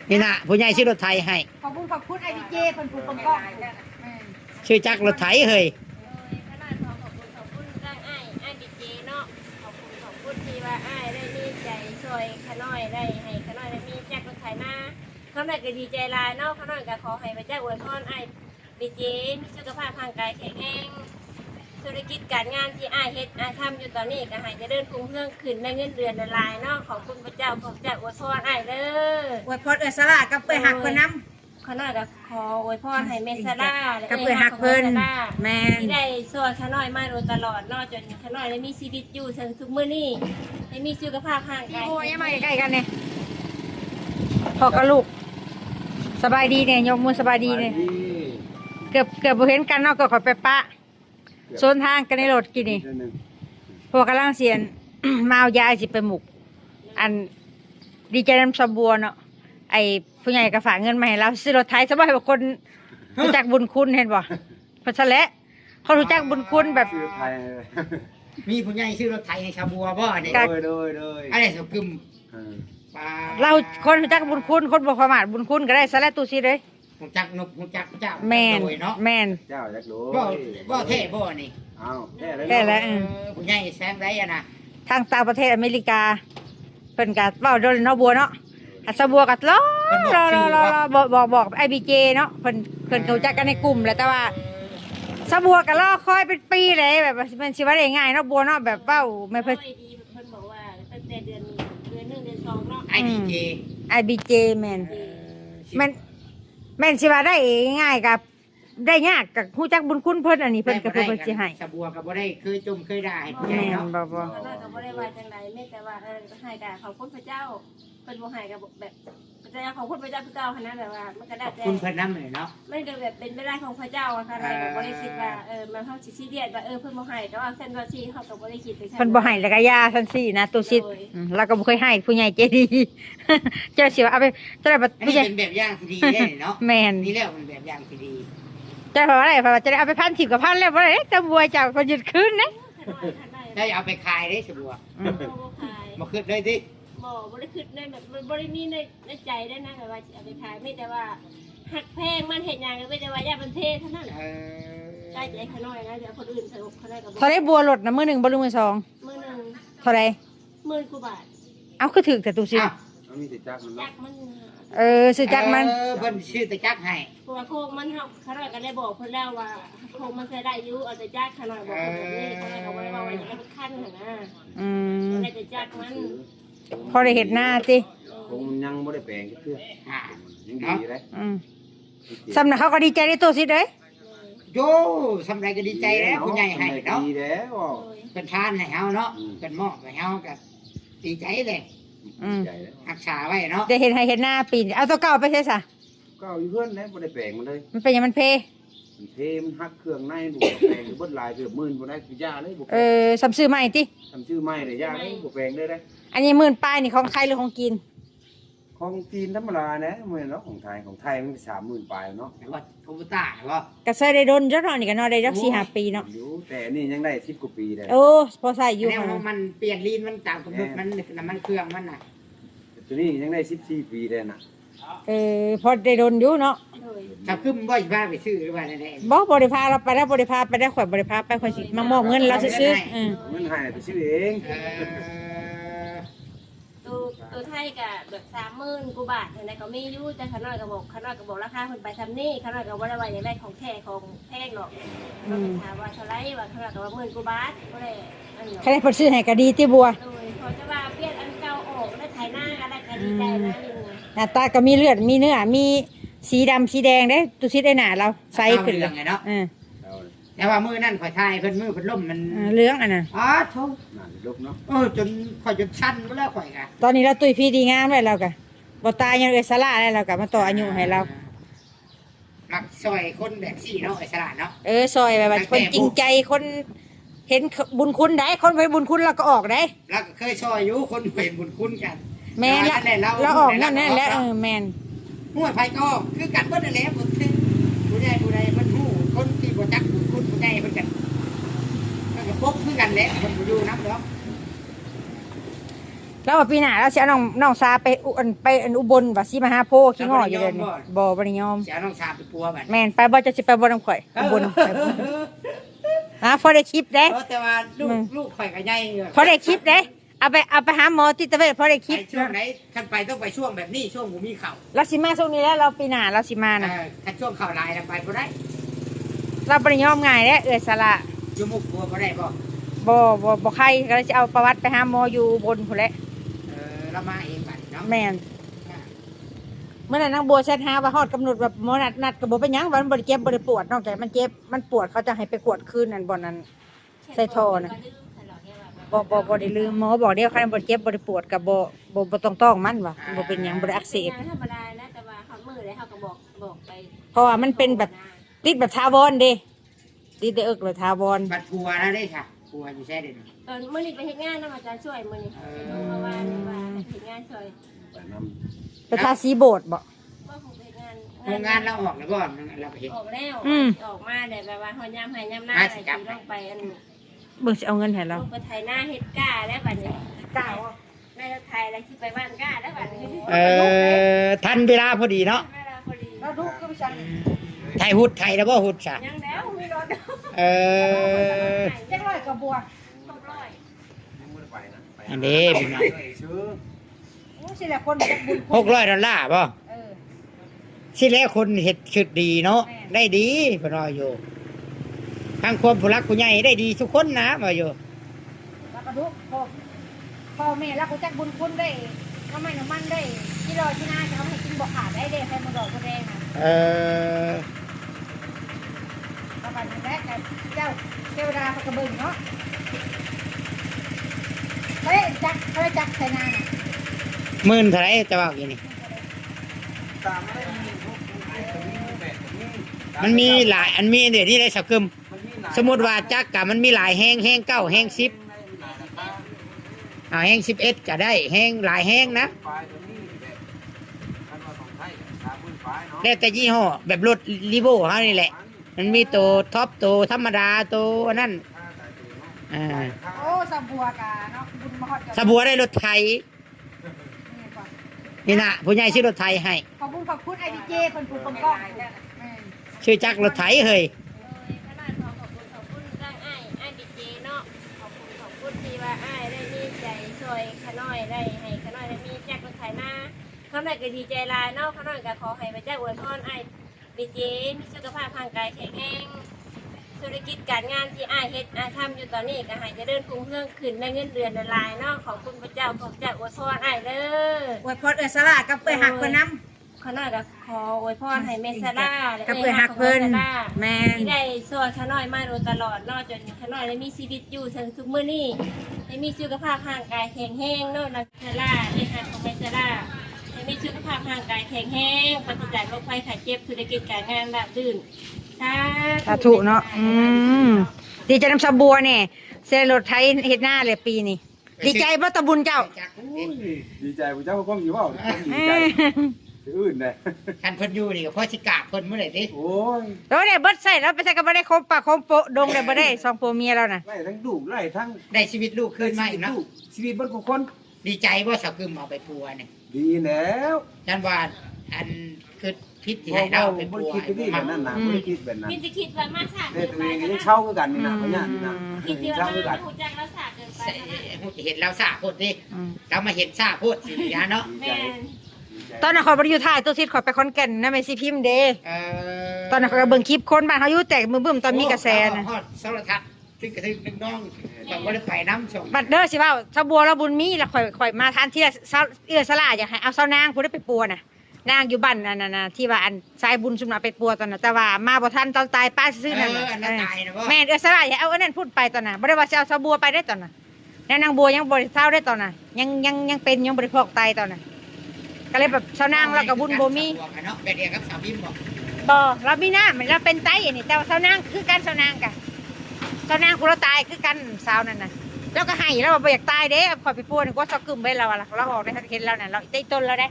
นี่นะผู้ใหญ่ชื่อรถไถให้ขอบคุณไอพีเจคนผู้กำกับ ชื่อจักรรถไถเฮ้ยขนาดขอบคุณร่างไอ้ดีเจเนาะขอบคุณที่ว่าไอ้ได้มีใจช่วยขน้อยได้ให้ขน้อยได้มีแจ็ครถไถมาเขาหน่อยก็ดีใจลายเนาะเขาหน่อยก็ขอให้พระเจ้าอวยพรไอ้ดีเจมีสุขภาพร่างกายแข็งแรงธุรกิจการงานที่ไอ้เฮ็ดไอ้ทำอยู่ตอนนี้ก็ให้จะเดินคุ้มเครื่องขึ้นในเงินเดือนละลายเนาะขอบคุณพระเจ้าขอพระเจ้าอวยพรไอ้เด้อ อวยพรสลากับเปื่อยหักเพิ่นน้ ขน้อยก็ขออวยพรให้เมสลา ำกับเปื่อยหักเพิ่นแม่น ที่ได้ส่วนขน้อยมาโดยตลอดเนาะจนขน้อยได้มีชีวิตอยู่ถึงทุกมื้อนี้ได้มีสุขภาพร่างกาย โอ้ยมาใกล้ๆกันเนี่ยพ่อกับลูกสบายดีเนี่ยยกมือสบายดีเนี่ยเกือบบ่เห็นกันเนาะก็ขอไปปะโซนทางกันในรถกินนี่พวกกำลังเสียน มาเอายาสิไปหมุก อันดีใจน้ำสบัวเนาะไอ้ผู้ใหญ่ก็ฝากเงินมาให้เราซื้อรถไถสบายบางคนรู้จักบุญคุณเห็นบ่เพราะฉะนั้นเขารู้จักบุญคุณแบบ ชื่อไทย มีผู้ใหญ่ชื่อรถไถให้ชาวบัวบ่เนี่ย โดยอะไรสกึมปลา เราคนรู้จักบุญคุณคนบ่ประมาทบุญคุณก็ได้สละตุสิเลย หูจักนกหูจักเจ้า แม่น โดยเนาะ แม่น เจ้าจักโด บ่เท่บ่นี่ อ้าวแท้เลย แค่แล้ว ผู้ใหญ่แซงได้อะนะ ทางต่างประเทศอเมริกาเพิ่นก็เว้าโดนเนาะบัวเนาะอัศบัวก็บอกไอบีเจเนาะเพิ่นรู้จักกันในกลุ่มแหละแต่ว่าสบัวก็รอคอยเป็นปีเลยแบบมันสิว่าได้ง่ายเนาะบัวเนาะแบบเว้าไม่เพิ่น ดีเพิ่นบอกว่าตั้งแต่เดือน1เดือน2เนาะ ไอ้ดีเจ ไอบีเจแม่นแม่นสิว่าได้ง่ายกับได้ยากกับฮู้จักบุญคุณเพิ่นอันนี้เพิ่นก็เพิ่นสิให้ ชาวบัวก็บ่ได้เคยจมเคยได้ผู้ใหญ่ แม่น เนาะ บ่ ขน้อยก็บ่ได้ว่าจังไดแม้แต่ว่าให้ก็ขอบคุณพระเจ้าเพิ่นบ่ให้ก็แบบพระเจ้าขอบคุณพระเจ้าคือเก่าหั่นนะแบบว่ามันก็ได้แต่ คุณเพิ่นนำเลยเนาะ ไม่ได้แบบเป็นเวลาของพระเจ้าอะค่ะอะไรก็บ่ได้คิดว่ามันเฮาสิซีเรียสว่าเพิ่นบ่ให้แต่ว่าเส้นว่าสิเฮาก็บ่ได้คิดไป เพิ่นบ่ให้แล้วก็ยาซั่นซี่นะตุสิเราก็บ่เคยให้ผู้ใหญ่ใจดี เจ้าสิว่าเอาไปเจ้าได้บัด อัน ผู้ นี้ ใหญ่ เป็นแบบอย่างที่ดีได้เนาะ แม่น นี่แล้วมันแบบอย่างที่ดี เจ้าว่าอะไรเพราะว่าจะได้เอาไปพัน10กับพันแล้วบ่ได้แต่บัวเจ้าก็หยุดคืนนะ ได้เอาไปขายได้ชาวบัว บ่ขาย มาขึ้นได้ดิ บ่ได้คิดในแบบบ่ได้มีในใจได้นะแบบว่าสิเอาไปขายไม่แต่ว่าหักแพงมันเฮ็ดหยังก็ไม่แต่ว่าอย่ามันเทเท่านั้น ได้ใจขน้อยนะเดี๋ยวคนอื่นสนุกเขาได้กับ เท่าได้บัวลดนะมื้อหนึ่งบ่รู้มื้อสอง มื้อนึง เท่าไร 10,000กว่าบาท เอาคือถึกแต่ตุสิ อ้าว มีแต่จักมัน จั เนาะ กมัน ซื้อจักมัน เพิ่นชื่อตะจักให้ เพราะว่าโครงมันเฮาเขาน้อยก็ได้บอกเพิ่นแล้วว่าโครงมันใช้ได้อยู่เอาแต่จักขน้อยบอกเพิ่นแบบนี้เขาเลยก็บ่ได้ว่าว่าอย่างนั้นมันคันหั่นนะ อืม ได้แต่จักมัน พอได้เห็ดหน้าติ คงมันยังบ่ได้แปลงเพื่อ อ่า ยังดีเลย อืมสำนักเขาก็ดีใจในตัวสิเด้ โยสำไรก็ดีใจแล้วผู้ใหญ่ให้เนาะ ดีแล้ว เป็นทานให้เฮาเนาะเป็นมอบให้เฮาก็ดีใจเลย ใจแล้ว รักษาไว้เนาะ ได้เห็ดให้เห็ดหน้าปีนเอาตัวเก่าไปใช่ซะ ก็อยู่เพื่อนแล้วบ่ได้แปลงมันเลย มันเป็นหยังมันเพ มันเทมันหักเครื่องในบ่แปลงเบิดลายเกือบหมื่นบ่ได้คือยาเลยบ่ สำซื้อใหม่ติ ทำชื่อใหม่เลยยาเลยบ่แปลงเลยได้ อันนี้หมื่นป้ายนี่ของไทยหรือของกิน ของจีนธรรมดานะเหมือนเนาะของไทยมัน30,000ปลายเนาะ แต่ว่าคอมพิวเตอร์ว่า ก็ใส่ได้โดนจักหน่อยนี่ก็เนาะได้จัก4-5 ปีเนาะ อยู่แต่นี่ยังได้10กว่าปีเลย โอ้พอใส่อยู่ แนวมันเปลี่ยนลีนมันตามกำหนดมันน้ำมันเครื่องมันน่ะ ตัวนี้ยังได้14ปีเลยน่ะ พอได้โดนอยู่เนาะ โดย ถ้าขึ้นบ่อยบ้าไปซื้อหรือว่าอะไร บ่ได้พาเราไปได้บ่ได้พาไปได้ข่อยบ่ได้พาไปข่อยสิมามอบเงินเราซื้อๆ เงินให้ไปซื้อเอง ตัวไทยก็แบบ30,000กว่าบาทอะไรก็มีอยู่แต่ขน้อยก็บอกราคาเพิ่นไปทำนี่ขน้อยก็บ่ได้ว่าอย่างไรของแท้ของแพงหรอกก็ถามว่าเท่าไรว่าขน้อยก็ว่า10,000กว่าบาทบ่ได้อันนี้ ใครได้ผลซื้อให้ก็ดีที่บัว โดยเขาจะว่าเปลี่ยนอันเก่าออกได้ไถหน้าอะไรก็ดีใจนะนี่นะ หน้าตาก็มีเลือดมีเนื้อมีสีดำสีแดงได้ตุชิดได้หนาเราใสขึ้น เล เลย ย ไงเนาะ เอาเลย แต่ว่ามือนั่นข่อยทายเพิ่นมือเพิ่นล่มมัน เหลื้องอ่ะนะ อ๋อโธ่ น่าจะลุกเนาะ จนข่อยจนชันก็แล้วข่อยกะ ตอนนี้เราตุยพี่ดีงามเลยเรากะบ่ตายยังเอสลาได้เรากะมาต่ออายุให้เรา มักซอยคนแบบสี่เนาะไอ้สลาดเนาะ ซอยแบบว่าคนจริงใจคนเห็นบุญคุณได้คนไปบุญคุณเราก็ออกได้ แล้วก็เคยซอยอยู่คนเห็นบุญคุณกัน แม่นละเราออกนั่นแหละแม่น หัวไผก็คือกันเบิดนั่นแหละผู้ใหญ่ผู้ใดเพิ่นฮู้คนที่บ่จักบุญคุณผู้ใหญ่เพิ่นกันก็ปกคือกันแหละเพิ่นบ่อยู่นำดอก แล้วว่าปีหน้าเราสิเอาน้องซาไปอุบลว่าสิมาหาโพขี้ง้ออยู่เด้อนี่บ่ได้ยอม เสียน้องชาไปปัวบัด แม่นไปบ่จะสิไปบ่นำข่อยอุบลไปบ่พอได้คลิปเด้ แต่ว่าลูกข่อยก็ใหญ่ พอได้คลิปเด้เอาไปหาหมอจิตเวชพอได้คลิป ช่วงไหนคันไปต้องไปช่วงแบบนี้ช่วงบ่มีข้าว เราสิมาช่วงนี้แล้วเราปีหน้าเราสิมานะ คันช่วงข้าวลายไปบ่ได้ เราบ่ได้ยอมง่ายเด้เอื้อยสละ อยู่มุกปัวบ่ได้บ่ บ่ใครก็เลยจะเอาประวัติไปหาหมออยู่อุบลพุ่นแหละ เรามาเองบัดเนาะ แม่นเมื่อนั้นนางบัวแชทหาว่าฮอดกำหนดแบบหมอนัดก็บ่เป็นหยังว่ามันบ่ได้เจ็บบ่ได้ปวดนอกจากมันเจ็บมันปวดเขาจะให้ไปกวดคืนนั่นบ่นั้นใส่ท่อนะบ่ได้ลืมหมอบอกเดียวคันบ่เจ็บบ่ได้ปวดก็บ่ต้องมันว่ะบ่เป็นหยังบ่ได้อักเสบ ธรรมดานะแต่ว่าเขามือเลยเขาก็บอกไป เพราะว่ามันเป็นแบบติดแบบทาวรเด้ติดได้แบบทาวร บัดปัวนะได้ค่ะปัวอยู่แท้เด้ มื่อนี้ไปเฮ็ดงานนะอาจารย์ช่วยมื่อนี้เพราะว่าเฮ็ดงานช่วย ไปนำ ไปทาสีโบสถ์บ่ ว่าผมเฮ็ดงาน โรงงานเราออกแล้วบ่เราไปเฮ็ด ออกแล้วออกมาได้แบบว่าเฮายามให้ยามหน้าอะไรสิลงไปอัน เบิ่งสิเอาเงินให้เรา ลงไปไถนาเฮ็ดก้าแล้วบัดนี้ก้าในไทยแล้วสิไปบ้านก้าแล้วบัดนี้ ทันเวลาพอดีเนาะ เวลาพอดี เราดูก็บ่ซัน ไทยหุดไทยแล้วบ่หุดซะ ยังแล้วมีรถ จังร้อยกว่าบัว 600 ยังบ่ได้ไปนะไป อันนี้พี่น้อง ซื้อ โอ้สิแหละคนจักบุญ$600บ่ เออ สิแล้วคนเฮ็ดชุดดีเนาะได้ดีเพิ่นว่าอยู่ทางความผู้รักผู้ใหญ่ได้ดีทุกคนนะว่าอยู่ แล้วก็ดูพ่อแม่แล้วก็จักบุญคุณได้ทำไมน้ำมันได้ที่รอที่หน้าจะเอาให้กินบ่ขาดได้เด้ให้มันดอกบ่แดงน่ะ ประมาณนี้แหละแต่เจ้าเทวดาพระกระเบิงเนาะเฮ้ยจักใส่นาน่ะ หมื่นเท่าไหร่จะว่าอย่างนี้ ตามได้มีพวกมันมีหลายอันมีเดี๋ยวนี้ได้สักกึม มันมีหลาย สมมุติว่าจักกะมันมีหลายแห้ง9แห้ง10แห้ง11ก็ได้แห้งหลายแห้งนะ ปลายตัวนี้แบบคันว่าของไทย30,000ปลายเนาะ แล้วแต่ยี่ห้อแบบรถลีโวเฮานี่แหละ มันมีตัวท็อปตัวธรรมดาตัวนั่น ค่าสายตัวเนาะ อ่า โอ้สะบัวกะเนาะบุญมาฮอด สบัวได้รถไทย นี่ก่อน นี่นะผู้ใหญ่ชื่อรถไทยให้ ขอบคุณไอพีเจคนปลูกกล้อง ชื่อจักรรถไถเฮ้ย ขนาดขอบคุณร่างอ้ายดีเจเนาะขอบคุณที่ว่าอ้ายได้มีใจช่วยขน้อยได้ให้ขน้อยได้มีแจ็ครถไถนาเขาหน่อยก็ดีใจลายเนาะเขาหน่อยก็ขอให้พระเจ้าอวยพรอ้ายดีเจมีสุขภาพร่างกายแข็งแรงธุรกิจการงานที่อ้ายเฮ็ดอ้ายทำอยู่ตอนนี้ก็ให้เจริญรุ่งเรืองขึ้นในเงินเดือนละลายเนาะขอบคุณพระเจ้าขอบเจ้าอวยพรอ้ายเด้อ อวยพรเอื้อสลากับเอื้อหักเพิ่นน้ ขน้อยก็ขออวยพรให้เมสลา ำกับเอื้อหักเพิ่นแม่น ที่ได้สอนขน้อยมาโดยตลอดเนาะจนขน้อยได้มีชีวิตอยู่ถึงทุกมื้อนี้ได้มีสุขภาพร่างกายแข็งแรงเนาะนักเมสลาได้หักของเมสลาได้มีสุขภาพร่างกายแข็งแรงปฏิบัติโรคภัยไข้เจ็บธุรกิจการงานราบรื่นสาธุเนาะดีใจน้ำสะบัวเนี่ยเซรถไทยเฮ็ดหน้าเลยปีนี้ดีใจบ่ตะบุญเจ้า ดีใจผู้เจ้าก็มีว่าดีใจอื่นเลย คันเพิ่นอยู่นี่ก็พอสิกราบเพิ่นเมื่อไหร่ติ โอ้ย แล้วเนี่ยเบิดใส่แล้วไปใส่ก็บ่ได้ครบปากครบโปะดงได้บ่ได้2ผัวเมียแล้วน่ะ ไล่ทั้งดูไล่ทั้ง ได้ชีวิตลูกคืนมาอีกเนาะ ชีวิตเบิดทุกคน ดีใจบ่สักกึมเอาไปปัวนี่ ดีแล้ว จันว่าอันคือพิษที่ให้เราไป บ่ ปัว คิดไปนี่แบบนั้นนะบ่ได้คิดแบบนั้น มีจะคิดว่ามาสาก เนี่ เกิ ย น ตัว ไป เองยังเช่าคือกันนี่นะพญานี่นะ คิดว่า เช่าคือ มา กัน หูจักแล้วสากเกินไป เห็นเราซาโพดดิเรามาเห็นซาโพดสิยาเนาะ แม่น ตอนนั้นข่อยบ่ได้อยู่ท้ายตัวทิศข่อยไปขอนแก่นนะแม่สิพิมพ์เด้ เอ ตอนนั้นข่อยก็เบิ่งคลิปคนบ้านเฮาอยู่แตกมือบึ้มตอนมีกระแสน่ะ ฮอดโทรทัศน์ถึงกระทึกนึงน้องแบบบ่ได้ไปน้ำส่ง บัดเด้อสิเว้าสะบัวเราบุญมีแล้วข่อยมาทานที่ละเอื้อสลาอยากให้เอาเซานางผู้ได้ไปปัวน่ะนางอยู่บ้านนั่นน่ะที่ว่าอันสายบุญซุมน่ะไปปัวตอนน่ะแต่ว่ามาบ่ทันตอนตายป้าซื่อๆนั่นน่ะ อันนั้นตายนะบ่ แม่นเอื้อสลาอย่าเอาอันนั้นพูดไปตอนน่ะบ่ได้ว่าสิเอาสะบัวไปได้ตอนน่ะแล้วนางบัวยังบ่ได้เฒ่าได้ตอนน่ะยังเป็นยังบ่ได้พอกไตตอนน่ะก็เลยแบบเซานางแล้วก็บุญบ่มี เนาะแบบเดียวกับสาวบิมบอก บ่เรามีหน้ามันเราเป็นไตอันนี้แต่ว่าเซานางคือกันเซานางกะเซานางกูเราตายคือกันสาวนั่นน่ะแล้วก็ให้แล้วว่าบ่อยากตายเด้ขอยไปปัวนึกว่าซอกกึมไปแล้วล่ะเราออกได้เห็นแล้วน่ะเราได้ต้นแล้วได้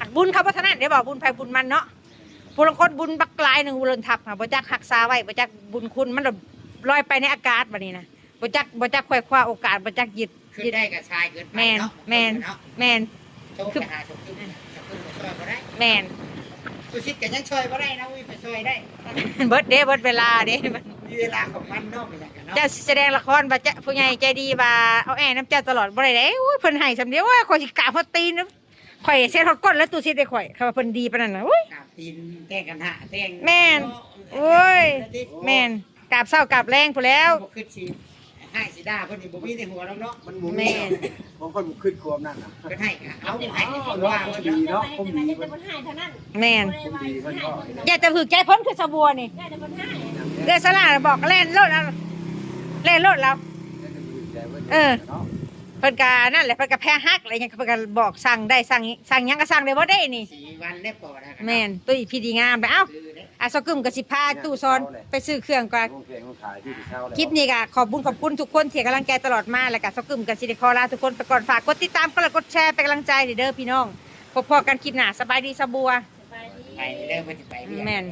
หักบุญเขาบ่เท่านั้นเดี๋ยวบอกบุญไผบุญมันเนาะผู้ลางคนบุญบักหลายหนึงบุญทับค่ะบ่จักรักษาไว้บ่จักบุญคุณมันลอยไปในอากาศบัดนี้นะ บ่จักค่อยคว้าโอกาสบ่จักหยิด ขึ้นได้กับชายเกินไป แม่น เนาะ แม่น เนาะ แม่น โชว์ไปหาชมขึ้นช่วยบ่ได้ แม่น ตุชิดก็ยังช่วยบ่ได้นะอุ้ยไปช่วยได้ เบิดเบิดเวลาเด้ มีเวลาของมันเนาะเป็นอย่างกันเนาะ เจ้าสิแสดงละครว่าจะผู้ใหญ่ใจดีว่าเอาแอน้ำเจ้าตลอดบ่ได้เด้อุ้ยเพิ่นให้สำเดียวโอ้ยข่อยสิกราบฮอดตีนนะข่อยเซ็ตฮอดก้นแล้วตู้สิได้ข่อยเขาว่าเพิ่นดีปานนั้นน่ะอุ้ย กราบตีนแต่งกันหะแต่ง แม่น โอ้ยแม่นกราบเช้ากราบแรงพู้นแล้ว บ่ขึ้นสิให้สิด่าเพิ่นนี่บ่มีในหัวแล้วเนาะมัน แม่น บางคนบ่ขึ้นความนั่นน่ะ เพิ่นให้ก็เอาให้ อ๋อ คน เนาะ ว่า ค เพิ่ น น ดี เนาะ เนาะคนดี จะ เพิ่น บนให้เท่านั้น แม่น คนดีเพิ่นก็ อย่าจะถึกใจเพิ่นคือสะบัวนี่ ได้แต่บนให้ เด้อสลาบอกเล่นรถเอาเล่นรถแล้ว เออ เนาะ เพิ่นก็นั่นแหละเพิ่นก็แพ้ฮักอะไรหยังเพิ่นก็บอกสั่งได้สั่งหยังก็สั่งได้บ่ได้นี่ 4 วันได้ปอดะ แม่นตุ้ยพี่ดีงามไปเอ้า คือเด้ อาสกึมก็สิพาตู้ซอนไปซื้อเครื่องก่อน โอเคเขาขายที่เช่าแล้ว คลิปนี้ก็ขอบคุณทุกคนที่ให้กำลังใจตลอดมาแล้วก็สกึมกับสิได้ขอลาทุกคนไปก่อนฝากกดติดตามกดไลค์กดแชร์เป็นกำลังใจเด้อพี่น้องพบกันคลิปหน้าสบายดีสะบัว สบายดี ไปเด้อเพิ่นสิไปเรียน แม่น